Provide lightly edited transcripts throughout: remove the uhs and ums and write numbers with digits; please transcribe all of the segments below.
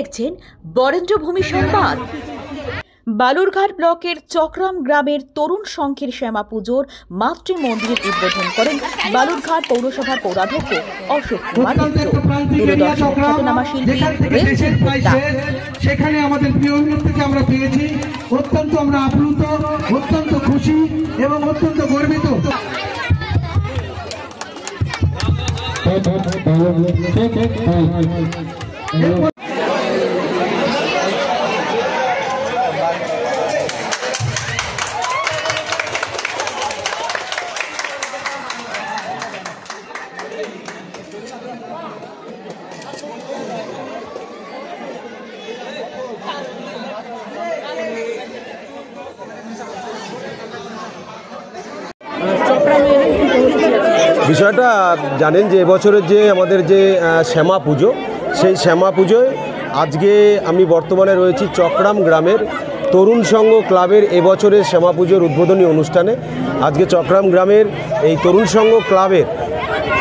দেখছেন বরেন্দ্রভূমি সংবাদ। বালুরঘাট ব্লকের চক্রাম গ্রামের তরুণ সংঘের শ্যামা পুজোর মাতৃ মন্দিরের উদ্বোধন করেন বালুরঘাট পৌরসভার পৌরাধ্যক্ষ অশোক কুমার মিত্র। দূরদর্শনের খ্যাতনামা শিল্পী রেঞ্জিত গুপ্তা। সেখানে আমাদের প্রিয় মুহূর্তকে আমরা পেয়েছি, অত্যন্ত আমরা আপ্লুত, অত্যন্ত খুশি এবং অত্যন্ত গর্বিত। বিষয়টা জানেন যে এবছরের যে আমাদের যে শ্যামা পুজো, সেই শ্যামা পুজোয় আজকে আমি বর্তমানে রয়েছি চক্রাম গ্রামের তরুণ সংঘ ক্লাবের এবছরের শ্যামা পুজোর উদ্বোধনী অনুষ্ঠানে। আজকে চক্রাম গ্রামের এই তরুণ সংঘ ক্লাবের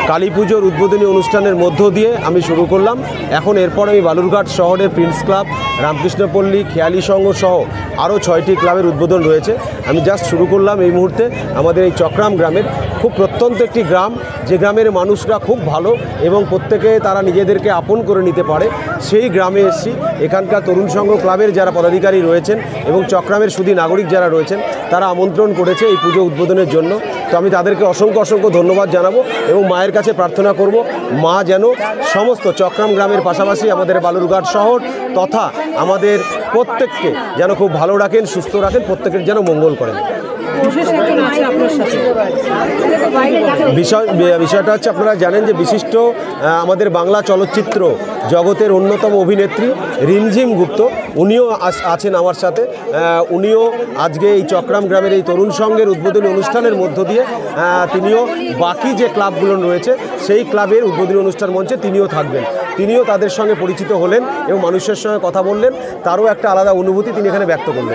কালী পুজোর উদ্বোধনী অনুষ্ঠানের মধ্য দিয়ে আমি শুরু করলাম। এখন এরপর আমি বালুরঘাট শহরের প্রিন্স ক্লাব, রামকৃষ্ণপল্লী, খেয়ালি সংঘ সহ আরও 6টি ক্লাবের উদ্বোধন রয়েছে। আমি জাস্ট শুরু করলাম এই মুহূর্তে আমাদের এই চক্রাম গ্রামের, খুব প্রত্যন্ত একটি গ্রাম, যে গ্রামের মানুষরা খুব ভালো এবং প্রত্যেকে তারা নিজেদেরকে আপন করে নিতে পারে, সেই গ্রামে এসেছি। এখানকার তরুণ সংঘ ক্লাবের যারা পদাধিকারী রয়েছেন এবং চক্রামের সুধী নাগরিক যারা রয়েছেন, তারা আমন্ত্রণ করেছে এই পুজো উদ্বোধনের জন্য। তো আমি তাদেরকে অসংখ্য অসংখ্য ধন্যবাদ জানাবো এবং মায়ের কাছে প্রার্থনা করব, মা যেন সমস্ত চক্রাম গ্রামের পাশাপাশি আমাদের বালুরঘাট শহর তথা আমাদের প্রত্যেককে যেন খুব ভালো রাখেন, সুস্থ রাখেন, প্রত্যেকের যেন মঙ্গল করেন। বিষয়টা হচ্ছে, আপনারা জানেন যে বিশিষ্ট আমাদের বাংলা চলচ্চিত্র জগতের অন্যতম অভিনেত্রী রিমঝিম গুপ্ত, উনিও আছেন আমার সাথে। উনিও আজকে এই চক্রাম গ্রামের এই তরুণ সংঘের উদ্বোধনী অনুষ্ঠানের মধ্য দিয়ে তিনিও বাকি যে ক্লাবগুলো রয়েছে সেই ক্লাবের উদ্বোধনী অনুষ্ঠান মঞ্চে তিনিও থাকবেন। তিনিও তাদের সঙ্গে পরিচিত হলেন এবং মানুষের সঙ্গে কথা বললেন, তারও একটা আলাদা অনুভূতি তিনি এখানে ব্যক্ত করলেন।